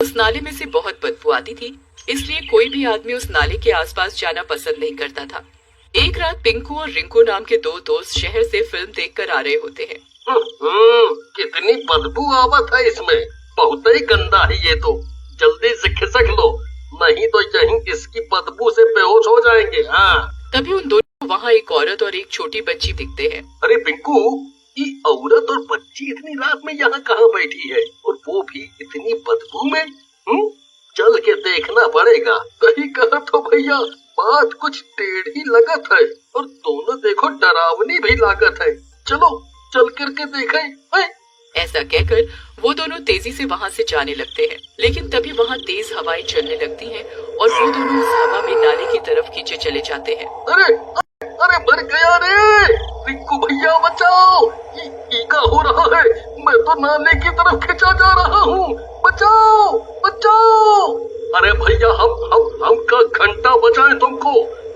उस नाले में से बहुत बदबू आती थी, इसलिए कोई भी आदमी उस नाले के आसपास जाना पसंद नहीं करता था। एक रात पिंकू और रिंकू नाम के दो दोस्त शहर से फिल्म देखकर आ रहे होते हैं। कितनी बदबू आवत है इसमें, बहुत ही गंदा है ये तो। जल्दी से खिसक लो, नहीं तो यहीं इसकी बदबू से बेहोश हो जाएंगे। हाँ। तभी उन दोनों वहाँ एक औरत और एक छोटी बच्ची दिखते हैं। अरे पिंकू, ये औरत और बच्ची इतनी रात में यहाँ कहाँ बैठी है, और वो भी इतनी बदबू में? चल के देखना पड़ेगा। कहीं कहा तो भैया बात कुछ टेढ़ी लगत है, और दोनों देखो डरावनी भी लागत है। चलो चल करके देखें। ऐसा कहकर वो दोनों तेजी से वहाँ से जाने लगते हैं, लेकिन तभी वहाँ तेज हवाएं चलने लगती हैं और वो दोनों उस हवा में नाले की तरफ खींचे चले जाते हैं। अरे अरे मर गया रे, रिंकू भैया बचाओ, ये क्या हो रहा है? मैं तो नाले की तरफ खींचा जा रहा हूँ, बचाओ बचाओ। अरे भैया हम का घंटा बचाएं तुमको,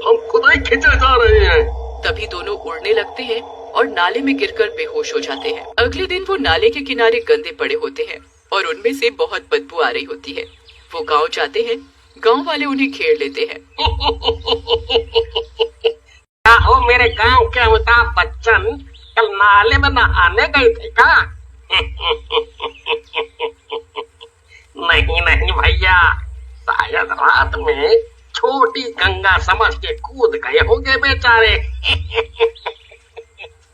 हम खुद ही खींचे जा रहे हैं। तभी दोनों उड़ने लगते हैं और नाले में गिरकर बेहोश हो जाते हैं। अगले दिन वो नाले के किनारे गंदे पड़े होते हैं और उनमें से बहुत बदबू आ रही होती है। वो गांव जाते हैं, गांव वाले उन्हें घेर लेते हैं। हो मेरे गांव के अमिताभ बच्चन, कल नाले में नहाने गए थे क्या? नहीं भैया, शायद रात में छोटी गंगा समझ के कूद गए होंगे बेचारे।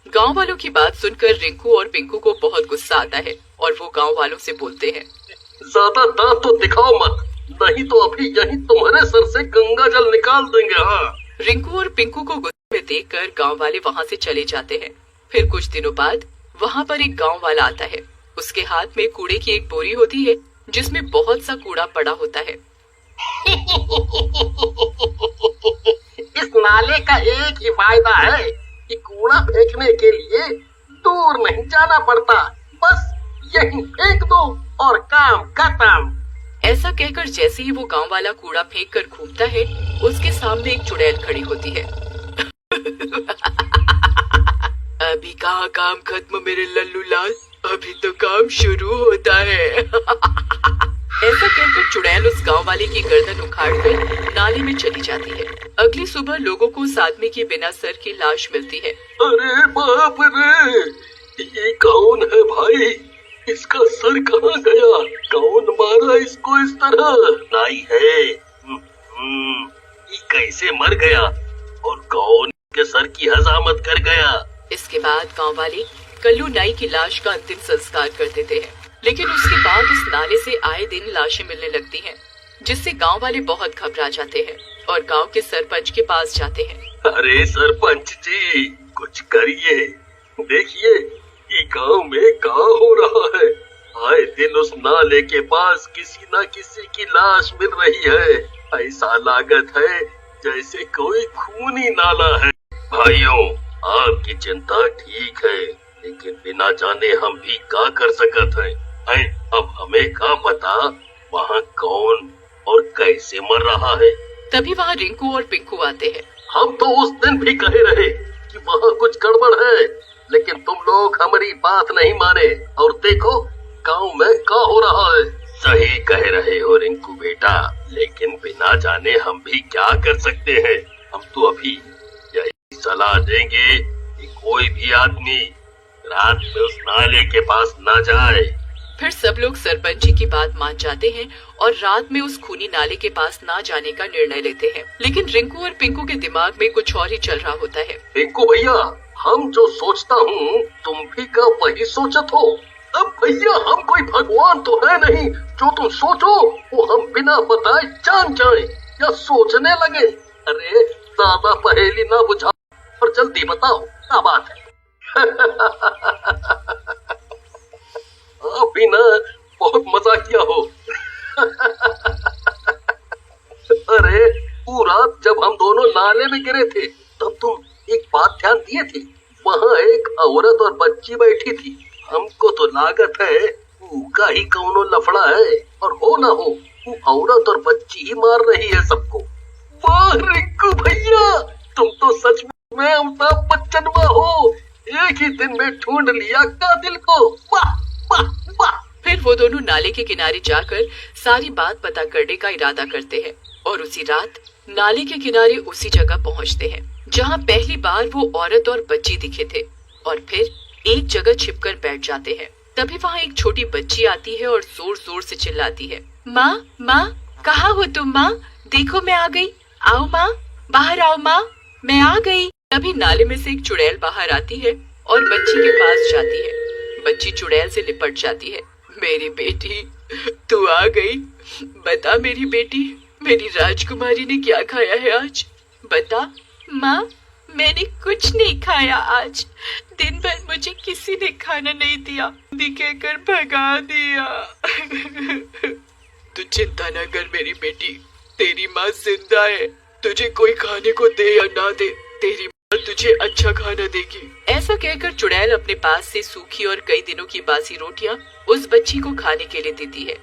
गांव वालों की बात सुनकर रिंकू और पिंकू को बहुत गुस्सा आता है और वो गांव वालों से बोलते हैं, ज्यादा दांत तो दिखाओ मत, नहीं तो अभी यहीं तुम्हारे सर से गंगा जल निकाल देंगे। हाँ। रिंकू और पिंकू को गुस्से में देखकर गांव वाले वहाँ से चले जाते हैं। फिर कुछ दिनों बाद वहाँ पर एक गांव वाला आता है। उसके हाथ में कूड़े की एक बोरी होती है जिसमें बहुत सा कूड़ा पड़ा होता है। इस नाले का एक ही फायदा है कि कूड़ा फेंकने के लिए दूर नहीं जाना पड़ता, बस यहीं फेंक दो और काम खत्म। ऐसा कहकर जैसे ही वो गांव वाला कूड़ा फेंक कर घूमता है, उसके सामने एक चुड़ैल खड़ी होती है। अभी कहाँ काम खत्म मेरे लल्लू लाल, अभी तो काम शुरू होता है। ऐसा कहकर चुड़ैल उस गांव वाले की गर्दन उखाड़कर नाले में चली जाती है। अगली सुबह लोगों को उस आदमी की बिना सर की लाश मिलती है। अरे बाप रे, ये कौन है भाई? इसका सर कहाँ गया? कौन मारा इसको इस तरह? नाई है। ये कैसे मर गया और कौन के सर की हजामत कर गया? इसके बाद गांव वाले कल्लू नाई की लाश का अंतिम संस्कार कर देते हैं, लेकिन उसके बाद उस नाले से आए दिन लाशें मिलने लगती हैं, जिससे गांव वाले बहुत घबरा जाते हैं और गांव के सरपंच के पास जाते हैं। अरे सरपंच जी, कुछ करिए, देखिए ये गांव में क्या हो रहा है। आए दिन उस नाले के पास किसी न किसी की लाश मिल रही है। ऐसा लागत है जैसे कोई खूनी नाला है। भाइयों, आपकी चिंता ठीक है, लेकिन बिना जाने हम भी क्या कर सकत हैं? अब हमें क्या पता वहाँ कौन और कैसे मर रहा है। तभी वहाँ रिंकू और पिंकू आते हैं। हम तो उस दिन भी कहे रहे कि वहाँ कुछ गड़बड़ है, लेकिन तुम लोग हमारी बात नहीं माने, और देखो गांव में क्या हो रहा है। सही कह रहे हो रिंकू बेटा, लेकिन बिना जाने हम भी क्या कर सकते हैं। हम तो अभी यही सलाह देंगे कि कोई भी आदमी रात में उस नाले के पास न जाए। फिर सब लोग सरपंच जी की बात मान जाते हैं और रात में उस खूनी नाले के पास ना जाने का निर्णय लेते हैं। लेकिन रिंकू और पिंकू के दिमाग में कुछ और ही चल रहा होता है। रिंकू भैया, हम जो सोचता हूँ तुम भी का वही सोचत हो। अब भैया हम कोई भगवान तो है नहीं, जो तुम सोचो वो हम बिना बताए जान जाए या सोचने लगे। अरे ज्यादा पहेली ना बुझाओ और जल्दी बताओ क्या बात है। आप भी ना बहुत मजा किया हो। अरे वो रात जब हम दोनों नाले में गिरे थे, तब तुम एक बात ध्यान दिए थे, वहाँ एक औरत और बच्ची बैठी थी। हमको तो लागत है उनका ही कौनो लफड़ा है, और हो ना हो वो औरत और बच्ची ही मार रही है सबको। वाह रिंकू भैया, तुम तो सच में अमिताभ बच्चन हो। एक ही दिन में ढूंढ लिया कातिल को। वाह वाह वाह। फिर वो दोनों नाले के किनारे जाकर सारी बात पता करने का इरादा करते हैं और उसी रात नाले के किनारे उसी जगह पहुंचते हैं जहां पहली बार वो औरत और बच्ची दिखे थे और फिर एक जगह छिपकर बैठ जाते हैं। तभी वहाँ एक छोटी बच्ची आती है और जोर जोर से चिल्लाती है, माँ माँ कहाँ हो तुम माँ, देखो मैं आ गई, आओ माँ, बाहर आओ माँ, मैं आ गई। तभी नाले में से एक चुड़ैल बाहर आती है और बच्ची के पास जाती है। बच्ची चुड़ैल से लिपट जाती है। मेरी बेटी तू आ गई, बता मेरी बेटी, मेरी राजकुमारी ने क्या खाया है आज, बता। माँ मैंने कुछ नहीं खाया आज, दिन भर मुझे किसी ने खाना नहीं दिया, दिखेकर भगा दिया। तू चिंता न कर मेरी बेटी, तेरी माँ जिंदा है, तुझे कोई खाने को दे या ना दे, तेरी माँ तुझे अच्छा खाना देगी। ऐसा कहकर चुड़ैल अपने पास से सूखी और कई दिनों की बासी रोटियां उस बच्ची को खाने के लिए देती है।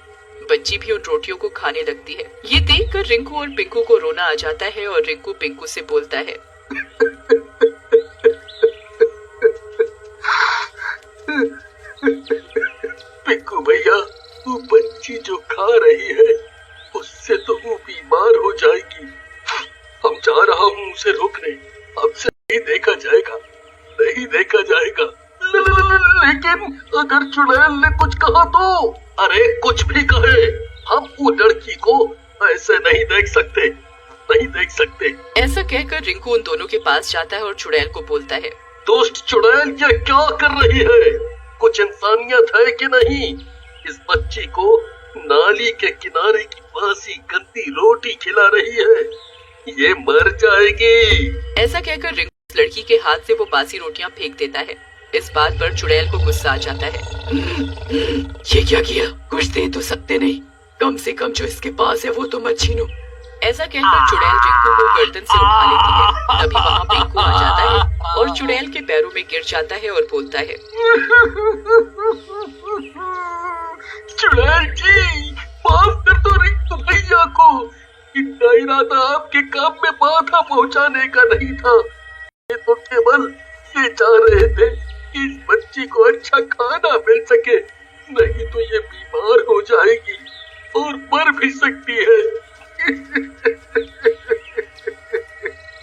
बच्ची भी उन रोटियों को खाने लगती है। ये देखकर रिंकू और पिंकू को रोना आ जाता है और रिंकू पिंकू से बोलता है, पिंकू भैया, तू बच्ची जो खा रही है उससे तो वो बीमार हो जाएगी। हम जा रहा हूँ उसे रोकने, अब से नहीं देखा जाएगा, नहीं देखा जाएगा। लेकिन अगर चुड़ैल ने कुछ कहा तो? अरे कुछ भी कहे, हम वो लड़की को ऐसे नहीं देख सकते, नहीं देख सकते। ऐसा कहकर रिंकू उन दोनों के पास जाता है और चुड़ैल को बोलता है, दोस्त चुड़ैल ये क्या कर रही है, कुछ इंसानियत है कि नहीं? इस बच्ची को नाली के किनारे की बासी गंदी रोटी खिला रही है, ये मर जाएगी। ऐसा कहकर रिंकू उस लड़की के हाथ से वो बासी रोटियां फेंक देता है। इस बात पर चुड़ैल को गुस्सा आ जाता है। ये क्या किया, कुछ दे तो सकते नहीं, कम से कम जो इसके पास है वो तो मत छीनो। ऐसा कहकर चुड़ैल रिंकू को गर्दन से उठा लेती है। तभी वहाँ पिंकू आ जाता है और चुड़ैल के पैरों में गिर जाता है और बोलता है, चुड़ैल जी माफ कर दो रिंकू भैया को, इनका इरादा आपके काम में बाधा पहुंचाने का नहीं था, ये तो केवल ये चाह रहे थे कि इस बच्ची को अच्छा खाना मिल सके, नहीं तो ये बीमार हो जाएगी और मर भी सकती है।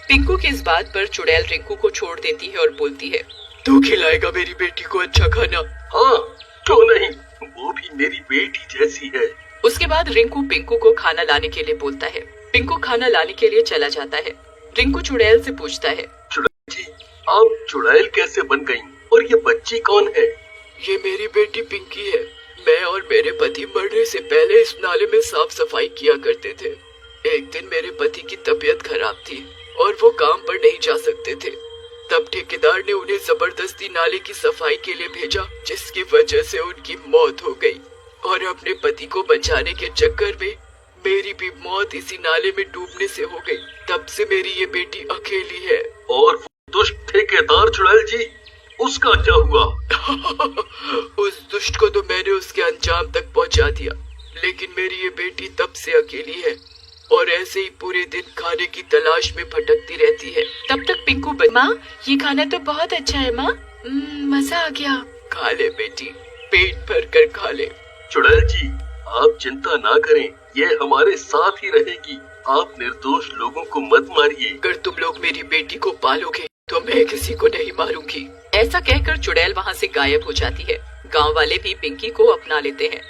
पिंकू की इस बात पर चुड़ैल रिंकू को छोड़ देती है और बोलती है, तू खिलाएगा मेरी बेटी को अच्छा खाना? हाँ क्यों नहीं, वो भी मेरी बेटी जैसी है। उसके बाद रिंकू पिंकू को खाना लाने के लिए बोलता है। पिंकू खाना लाने के लिए चला जाता है। रिंकू चुड़ैल से पूछता है, चुड़ैल जी आप चुड़ैल कैसे बन गई और ये बच्ची कौन है? ये मेरी बेटी पिंकी है, मैं और मेरे पति मरने से पहले इस नाले में साफ सफाई किया करते थे। एक दिन मेरे पति की तबीयत खराब थी और वो काम पर नहीं जा सकते थे, तब ठेकेदार ने उन्हें जबरदस्ती नाले की सफाई के लिए भेजा, जिसकी वजह से उनकी मौत हो गई और अपने पति को बचाने के चक्कर में मेरी भी मौत इसी नाले में डूबने से हो गई। तब से मेरी ये बेटी अकेली है। और दुष्ट ठेकेदार चुड़ैल जी, उसका क्या हुआ? उस दुष्ट को तो मैंने उसके अंजाम तक पहुंचा दिया, लेकिन मेरी ये बेटी तब से अकेली है और ऐसे ही पूरे दिन खाने की तलाश में भटकती रहती है। तब तक पिंकू माँ ये खाना तो बहुत अच्छा है माँ, मजा आ गया। खा ले बेटी, पेट भर कर खा ले। चुड़ैल जी आप चिंता ना करें, ये हमारे साथ ही रहेगी, आप निर्दोष लोगों को मत मारिए। अगर तुम लोग मेरी बेटी को पालोगे तो मैं किसी को नहीं मारूंगी। ऐसा कहकर चुड़ैल वहाँ से गायब हो जाती है। गांव वाले भी पिंकी को अपना लेते हैं।